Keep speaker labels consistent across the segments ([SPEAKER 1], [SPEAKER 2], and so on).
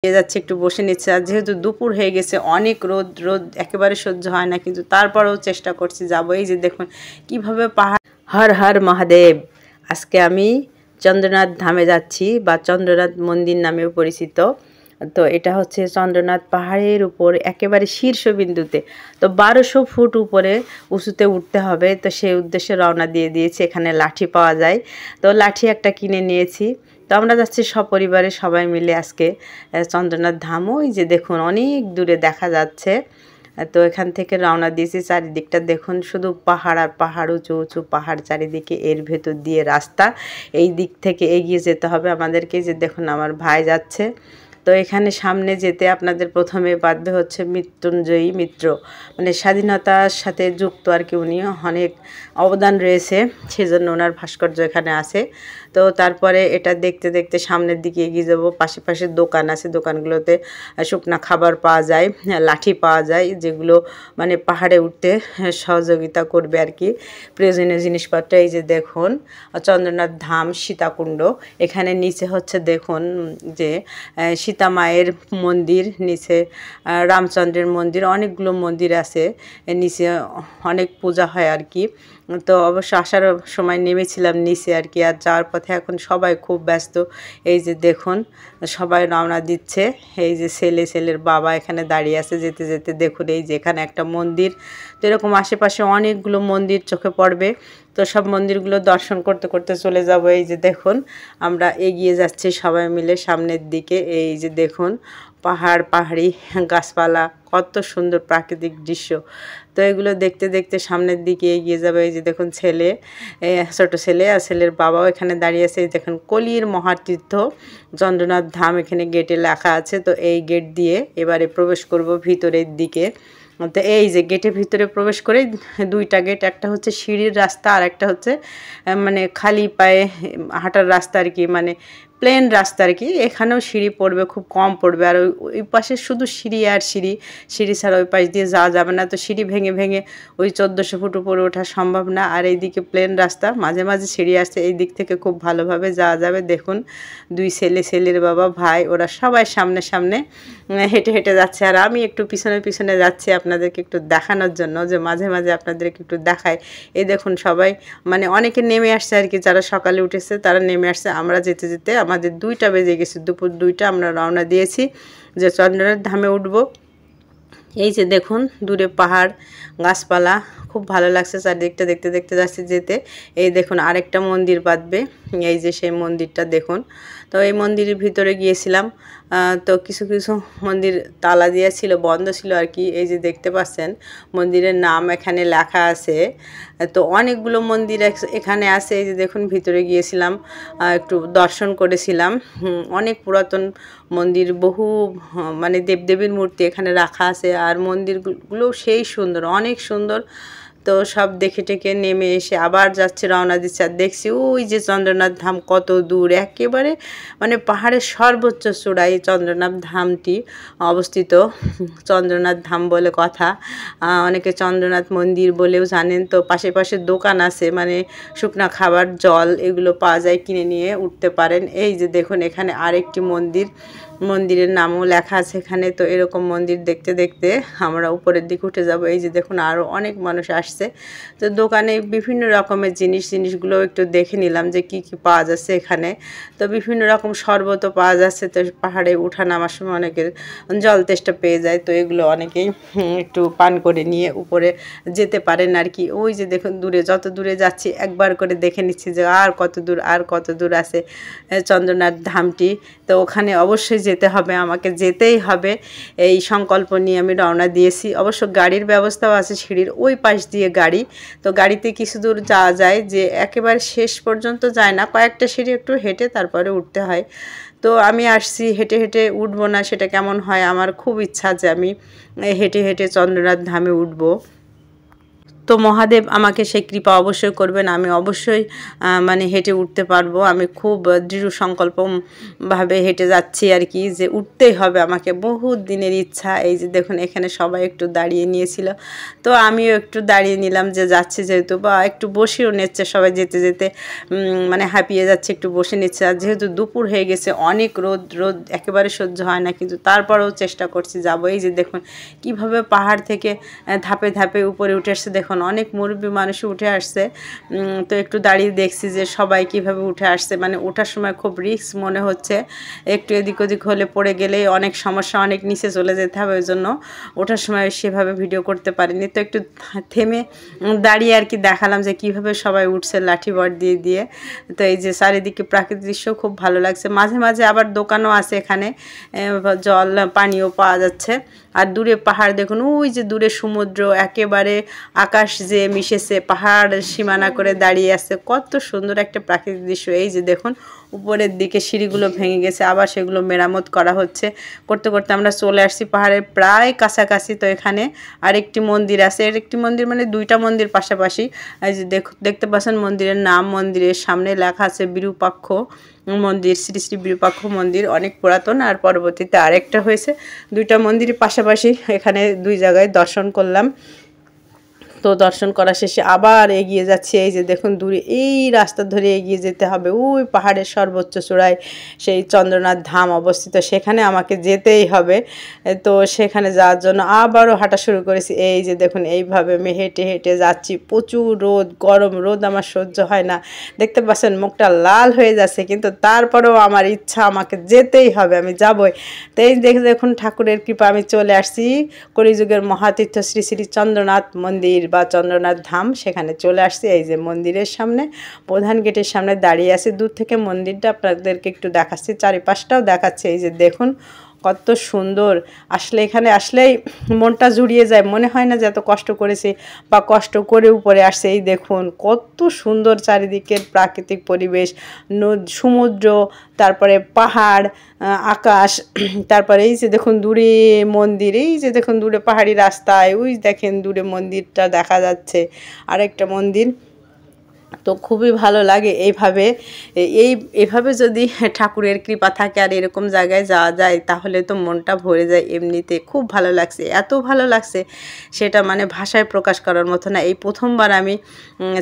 [SPEAKER 1] যাচ্ছে, একটু বসে নিচ্ছে। আর যেহেতু দুপুর হয়ে গেছে, অনেক রোদ, রোদ একেবারে সহ্য হয় না, কিন্তু তারপরেও চেষ্টা করছি যাবো। এই যে দেখুন কিভাবে পাহাড়। হর হর মহাদেব। আজকে আমি চন্দ্রনাথ ধামে যাচ্ছি, বা চন্দ্রনাথ মন্দির নামেও পরিচিত। তো এটা হচ্ছে চন্দ্রনাথ পাহাড়ের উপর একেবারে শীর্ষবিন্দুতে। তো 1200 ফুট উপরে উঁচুতে উঠতে হবে। তো সেই উদ্দেশ্যে রওনা দিয়ে দিয়েছি। এখানে লাঠি পাওয়া যায়, তো লাঠি একটা কিনে নিয়েছি। তো আমরা যাচ্ছি সপরিবারে সবাই মিলে আজকে চন্দ্রনাথ ধাম। ওই যে দেখুন অনেক দূরে দেখা যাচ্ছে। তো এখান থেকে রওনা দিয়েছি। চারিদিকটা দেখুন শুধু পাহাড় আর পাহাড়, উঁচু উঁচু পাহাড় চারিদিকে। এর ভেতর দিয়ে রাস্তা, এই দিক থেকে এগিয়ে যেতে হবে আমাদেরকে। যে দেখুন আমার ভাই যাচ্ছে। তো এখানে সামনে যেতে আপনাদের প্রথমে বাঁধবে হচ্ছে মৃত্যুঞ্জয়ী মিত্র, মানে স্বাধীনতার সাথে যুক্ত আর কি। উনি অনেক অবদান রয়েছে, সেজন্য ওনার ভাস্কর্য এখানে আছে। তো তারপরে এটা দেখতে দেখতে সামনের দিকে এগিয়ে যাবো। পাশে পাশে দোকান আছে, দোকানগুলোতে শুকনা খাবার পাওয়া যায়, লাঠি পাওয়া যায়, যেগুলো মানে পাহাড়ে উঠতে সহযোগিতা করবে আর কি, প্রয়োজনীয় জিনিসপত্র। এই যে দেখুন চন্দ্রনাথ ধাম সীতাকুণ্ড। এখানে নিচে হচ্ছে দেখুন যে সীতা মায়ের মন্দির, নিচে রামচন্দ্রের মন্দির, অনেকগুলো মন্দির আছে নিচে, অনেক পূজা হয় আর কি। তো অবশ্য আসার সময় নেমেছিলাম নিচে আর কি। আর যাওয়ার পথে এখন সবাই খুব ব্যস্ত। এই যে দেখুন সবাই রওনা দিচ্ছে। এই যে ছেলের বাবা এখানে দাঁড়িয়ে আছে। যেতে যেতে দেখুন এই যে এখানে একটা মন্দির। তো এরকম আশেপাশে অনেকগুলো মন্দির চোখে পড়বে। তো সব মন্দিরগুলো দর্শন করতে করতে চলে যাব। এই যে দেখুন আমরা এগিয়ে যাচ্ছি সবাই মিলে সামনের দিকে। এই যে দেখুন পাহাড়, পাহাড়ি গাছপালা, কত সুন্দর প্রাকৃতিক দৃশ্য। তো এগুলো দেখতে দেখতে সামনের দিকে এগিয়ে যাবে। এই যে দেখুন ছেলে, ছোট ছেলে আর ছেলের বাবাও এখানে দাঁড়িয়ে আছে। এই দেখুন কলির মহাতীর্থ চন্দ্রনাথ ধাম, এখানে গেটে লেখা আছে। তো এই গেট দিয়ে এবারে প্রবেশ করব ভিতরের দিকে। তো এই যে গেটের ভিতরে প্রবেশ করে দুইটা গেট, একটা হচ্ছে সিঁড়ির রাস্তা আর একটা হচ্ছে মানে খালি পায়ে হাঁটার রাস্তা আর কি, মানে প্লেন রাস্তা আর কি। এখানেও সিঁড়ি পড়বে, খুব কম পড়বে। আর ওই পাশে শুধু সিঁড়ি আর সিঁড়ি, সিঁড়ি ছাড়া ওই পাশ দিয়ে যাওয়া যাবে না। তো সিঁড়ি ভেঙে ভেঙে ওই 1400 ফুট উপরে ওঠা সম্ভব না। আর এইদিকে প্লেন রাস্তা, মাঝে মাঝে সিঁড়ি আসছে, এই দিক থেকে খুব ভালোভাবে যাওয়া যাবে। দেখুন দুই ছেলে, ছেলের বাবা, ভাই, ওরা সবাই সামনে সামনে হেঁটে হেঁটে যাচ্ছে। আর আমি একটু পিছনে পিছনে যাচ্ছি আপনাদেরকে একটু দেখানোর জন্য, যে মাঝে মাঝে আপনাদেরকে একটু দেখাই। এই দেখুন সবাই মানে অনেকে নেমে আসছে আর কি, যারা সকালে উঠেছে তারা নেমে আসছে। আমরা যেতে যেতে আমাদের 2টা বেজে গেছে, দুপুর 2টা আমরা রওনা দিয়েছি যে চন্দ্রনাথ ধামে উঠব। এই যে দেখুন দূরে পাহাড়, গাছপালা, খুব ভালো লাগছে চারদিকটা দেখতে দেখতে যাচ্ছি যেতে। এই দেখুন আরেকটা মন্দির বাঁধবে, এই যে সেই মন্দিরটা দেখুন। তো এই মন্দিরের ভিতরে গিয়েছিলাম। তো কিছু কিছু মন্দির তালা দেওয়া ছিল, বন্ধ ছিল আর কি। এই যে দেখতে পাচ্ছেন মন্দিরের নাম এখানে লেখা আছে। তো অনেকগুলো মন্দির এখানে আছে। এই যে দেখুন ভিতরে গিয়েছিলাম, একটু দর্শন করেছিলাম। অনেক পুরাতন মন্দির, বহু মানে দেবদেবীর মূর্তি এখানে রাখা আছে। আর মন্দিরগুলো সেই সুন্দর, অনেক সুন্দর। তো সব দেখে টেকে নেমে এসে আবার যাচ্ছে, রওনা দিচ্ছে। আর দেখছি ওই যে চন্দ্রনাথ ধাম কত দূর, একেবারে মানে পাহাড়ের সর্বোচ্চ চূড়ায় চন্দ্রনাথ ধামটি অবস্থিত। চন্দ্রনাথ ধাম বলে কথা, অনেকে চন্দ্রনাথ মন্দির বলেও জানেন। তো পাশে পাশে দোকান আছে, মানে শুকনা খাবার, জল, এগুলো পাওয়া যায়, কিনে নিয়ে উঠতে পারেন। এই যে দেখুন এখানে আরেকটি মন্দির, মন্দিরের নামও লেখা আছে এখানে। তো এরকম মন্দির দেখতে দেখতে আমরা উপরের দিকে উঠে যাব। এই যে দেখুন আরও অনেক মানুষ আসছে। তো দোকানে বিভিন্ন রকমের জিনিসগুলো একটু দেখে নিলাম যে কি কি পাওয়া যাচ্ছে এখানে। তো বিভিন্ন রকম শরবতও পাওয়া যাচ্ছে। তো পাহাড়ে উঠা নামার সময় অনেকের জল তেষ্টা পেয়ে যায়, তো এগুলো অনেকেই একটু পান করে নিয়ে উপরে যেতে পারেন আর কি। ওই যে দেখুন দূরে, যত দূরে যাচ্ছি একবার করে দেখে নিচ্ছি যে আর কত দূর, আর কত দূর আছে চন্দ্রনাথ ধামটি। তো ওখানে অবশ্যই যেতে হবে, আমাকে যেতেই হবে, এই সংকল্প নিয়ে আমি রওনা দিয়েছি। অবশ্য গাড়ির ব্যবস্থাও আছে, সিঁড়ির ওই পাশ দিয়ে গাড়ি। তো গাড়িতে কিছু দূর যাওয়া যায়, যে একেবারে শেষ পর্যন্ত যায় না, কয়েকটা সিঁড়ি একটু হেঁটে তারপরে উঠতে হয়। তো আমি আসছি, হেঁটে হেঁটে উঠবো না সেটা কেমন হয়, আমার খুব ইচ্ছা যে আমি হেঁটে হেঁটে চন্দ্রনাথ ধামে উঠবো। তো মহাদেব আমাকে সেই কৃপা অবশ্যই করবেন, আমি অবশ্যই মানে হেঁটে উঠতে পারবো। আমি খুব দৃঢ় সংকল্পভাবে হেঁটে যাচ্ছি আর কি, যে উঠতেই হবে আমাকে, বহুত দিনের ইচ্ছা। এই যে দেখুন এখানে সবাই একটু দাঁড়িয়ে নিয়েছিল, তো আমিও একটু দাঁড়িয়ে নিলাম, যে যাচ্ছি যেহেতু, বা একটু বসেও নিচ্ছে সবাই যেতে যেতে, মানে হাঁপিয়ে যাচ্ছে, একটু বসে নিচ্ছে। আর যেহেতু দুপুর হয়ে গেছে, অনেক রোদ, রোদ একেবারে সহ্য হয় না, কিন্তু তারপরেও চেষ্টা করছি যাবো। এই যে দেখুন কিভাবে পাহাড় থেকে ধাপে ধাপে উপরে উঠে আসছে, দেখুন অনেক মুরব্বী মানুষ উঠে আসছে। তো একটু দাঁড়িয়ে দেখছি যে সবাই কিভাবে উঠে আসছে, মানে ওঠার সময় খুব রিস্ক মনে হচ্ছে, একটু এদিক ওদিক হলে পড়ে গেলে অনেক সমস্যা, অনেক নিচে চলে যেতে হবে, ওই জন্য ওঠার সময় সেভাবে ভিডিও করতে পারিনি। তো একটু থেমে দাঁড়িয়ে আর কি দেখালাম যে কিভাবে সবাই উঠছে লাঠি বট দিয়ে দিয়ে। তো এই যে চারিদিকে প্রাকৃতিক দৃশ্য খুব ভালো লাগছে, মাঝে মাঝে আবার দোকানও আছে এখানে, জল পানিও পাওয়া যাচ্ছে। আর দূরে পাহাড় দেখুন, ওই যে দূরে সমুদ্র, একেবারে আকাশ যে মিশেছে, পাহাড় সীমানা করে দাঁড়িয়ে আছে, কত সুন্দর একটা প্রাকৃতিক দৃশ্য। এই যে দেখুন উপরের দিকে সিঁড়িগুলো ভেঙে গেছে, আবার সেগুলো মেরামত করা হচ্ছে, করতে করতে আমরা চলে আসছি পাহাড়ের প্রায় কাছাকাছি। তো এখানে আরেকটি মন্দির আছে, এর একটি মন্দির মানে দুইটা মন্দির পাশাপাশি। এই যে দেখতে পাচ্ছেন মন্দিরের নাম, মন্দিরের সামনে লেখা আছে বিরূপাক্ষ মন্দির, শ্রী শ্রী বিরূপাক্ষ মন্দির, অনেক পুরাতন। আর পরবর্তীতে আরেকটা হয়েছে, দুইটা মন্দিরই পাশাপাশি, এখানে দুই জায়গায় দর্শন করলাম। তো দর্শন করা শেষে আবার এগিয়ে যাচ্ছি। এই যে দেখুন দূরে এই রাস্তা ধরে এগিয়ে যেতে হবে, ওই পাহাড়ের সর্বোচ্চ চূড়ায় সেই চন্দ্রনাথ ধাম অবস্থিত, সেখানে আমাকে যেতেই হবে। তো সেখানে যাওয়ার জন্য আবারও হাঁটা শুরু করেছি। এই যে দেখুন এইভাবে আমি হেঁটে হেঁটে যাচ্ছি, প্রচুর রোদ, গরম রোদ আমার সহ্য হয় না, দেখতে পাচ্ছেন মুখটা লাল হয়ে যাচ্ছে, কিন্তু তারপরেও আমার ইচ্ছা, আমাকে যেতেই হবে, আমি যাবই। তো এই দেখুন ঠাকুরের কৃপা আমি চলে আসছি কলিযুগের মহাতীর্থ শ্রী শ্রী চন্দ্রনাথ মন্দির বা চন্দ্রনাথ ধাম, সেখানে চলে আসছি। এই যে মন্দিরের সামনে, প্রধান গেটের সামনে দাঁড়িয়ে আছি, দূর থেকে মন্দিরটা আপনাদেরকে একটু দেখাচ্ছি, চারিপাশটাও দেখাচ্ছে। এই যে দেখুন কত সুন্দর, আসলে এখানে আসলেই মনটা জুড়িয়ে যায়, মনে হয় না যে এত কষ্ট করেছি বা কষ্ট করে উপরে আসছে। এই দেখুন কত সুন্দর চারিদিকের প্রাকৃতিক পরিবেশ, সমুদ্র, তারপরে পাহাড়, আকাশ, তারপরে এই যে দেখুন দূরে মন্দির, এই যে দেখুন দূরে পাহাড়ি রাস্তায়, ওই দেখেন দূরে মন্দিরটা দেখা যাচ্ছে, আরেকটা মন্দির। তো খুবই ভালো লাগে এভাবে যদি ঠাকুরের কৃপা থাকে আর এরকম জায়গায় যাওয়া যায়, তাহলে তো মনটা ভরে যায়। এমনিতে খুব ভালো লাগছে, এত ভালো লাগছে সেটা মানে ভাষায় প্রকাশ করার মতো না। এই প্রথমবার আমি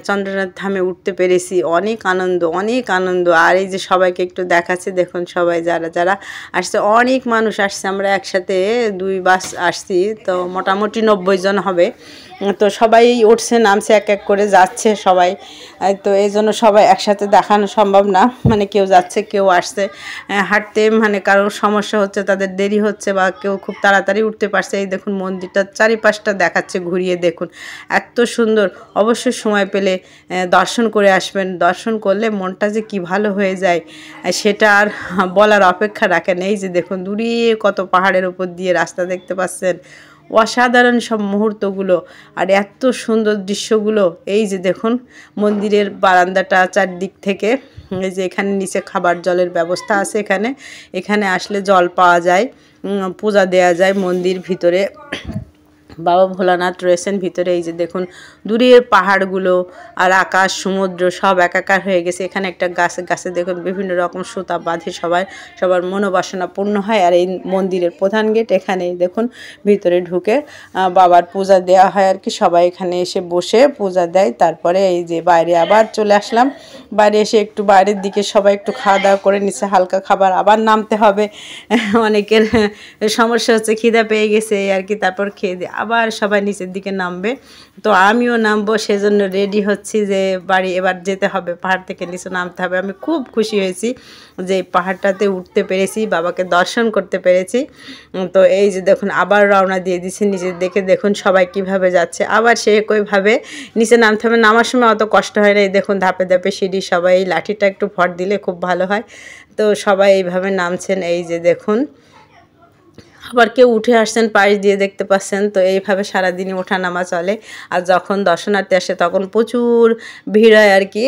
[SPEAKER 1] চন্দ্রনাথ ধামে উঠতে পেরেছি, অনেক আনন্দ, অনেক আনন্দ। আর এই যে সবাইকে একটু দেখাচ্ছে, দেখুন সবাই যারা যারা আসছে, অনেক মানুষ আসছে, আমরা একসাথে 2 বাস আসছি, তো মোটামুটি 90 জন হবে। তো সবাই উঠছে নামছে, এক এক করে যাচ্ছে সবাই। তো এই জন্য সবাই একসাথে দেখানো সম্ভব না, মানে কেউ যাচ্ছে কেউ আসছে, হাঁটতে মানে কারোর সমস্যা হচ্ছে, তাদের দেরি হচ্ছে, বা কেউ খুব তাড়াতাড়ি উঠতে পারছে। এই দেখুন মন্দিরটা চারিপাশটা দেখাচ্ছে, ঘুরিয়ে দেখুন এত সুন্দর। অবশ্যই সময় পেলে দর্শন করে আসবেন, দর্শন করলে মনটা যে কি ভালো হয়ে যায় সেটা আর বলার অপেক্ষা রাখে না। এই যে দেখুন দূরে কত পাহাড়ের উপর দিয়ে রাস্তা দেখতে পাচ্ছেন, অসাধারণ সব মুহূর্তগুলো আর এত সুন্দর দৃশ্যগুলো। এই যে দেখুন মন্দিরের বারান্দাটা চারদিক থেকে, এই যে এখানে নিচে খাবার জলের ব্যবস্থা আছে, এখানে আসলে জল পাওয়া যায়, পূজা দেয়া যায় মন্দির ভিতরে। বাবা ভোলানাথ রয়েছেন ভিতরে। এই যে দেখুন দূরের পাহাড়গুলো আর আকাশ, সমুদ্র সব একাকার হয়ে গেছে। এখানে একটা গাছে দেখুন বিভিন্ন রকম সুতা বাঁধে, সবার মনোবাসনা পূর্ণ হয়। আর এই মন্দিরের প্রধান গেট, এখানে দেখুন ভিতরে ঢুকে বাবার পূজা দেওয়া হয় আর কি, সবাই এখানে এসে বসে পূজা দেয়। তারপরে এই যে বাইরে আবার চলে আসলাম, বাইরে এসে একটু বাইরের দিকে সবাই একটু খাওয়া দাওয়া করে নিচ্ছে, হালকা খাবার, আবার নামতে হবে। অনেকের সমস্যা হচ্ছে, খিদা পেয়ে গেছে আর কি, তারপর খেয়ে দিয়ে আবার সবাই নিচের দিকে নামবে। তো আমিও নামবো, সেজন্য রেডি হচ্ছি যে বাড়ি এবার যেতে হবে, পাহাড় থেকে নিচে নামতে হবে। আমি খুব খুশি হয়েছি যে পাহাড়টাতে উঠতে পেরেছি, বাবাকে দর্শন করতে পেরেছি। তো এই যে দেখুন আবার রওনা দিয়ে দিচ্ছি নিচের দিকে, দেখুন সবাই কিভাবে যাচ্ছে, আবার সে একইভাবে নিচে নামতে হবে। নামার সময় অত কষ্ট হয় না, এই দেখুন ধাপে ধাপে সিঁড়ি, সবাই এই লাঠিটা একটু ভর দিলে খুব ভালো হয়। তো সবাই এইভাবে নামছেন, এই যে দেখুন আবার কেউ উঠে আসছেন পাশ দিয়ে, দেখতে পাচ্ছেন। তো এইভাবে সারাদিনই ওঠা নামা চলে। আর যখন দর্শনার্থী আসে তখন প্রচুর ভিড় হয় আর কি।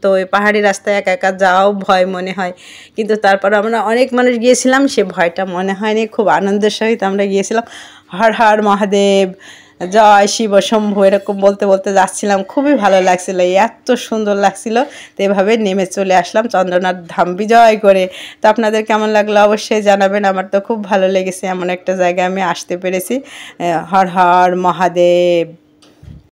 [SPEAKER 1] তো এই পাহাড়ি রাস্তায় একা একা যাওয়াও ভয় মনে হয়, কিন্তু তারপর আমরা অনেক মানুষ গিয়েছিলাম, সে ভয়টা মনে হয়নি, খুব আনন্দের সহিত আমরা গিয়েছিলাম। হর হর মহাদেব, জয় শিব শম্ভু এরকম বলতে বলতে যাচ্ছিলাম, খুবই ভালো লাগছিল, এত সুন্দর লাগছিল। তো এভাবে নেমে চলে আসলাম চন্দ্রনাথ ধাম বিজয় করে। তো আপনাদের কেমন লাগলো অবশ্যই জানাবেন। আমার তো খুব ভালো লেগেছে, এমন একটা জায়গায় আমি আসতে পেরেছি। হর হর মহাদেব।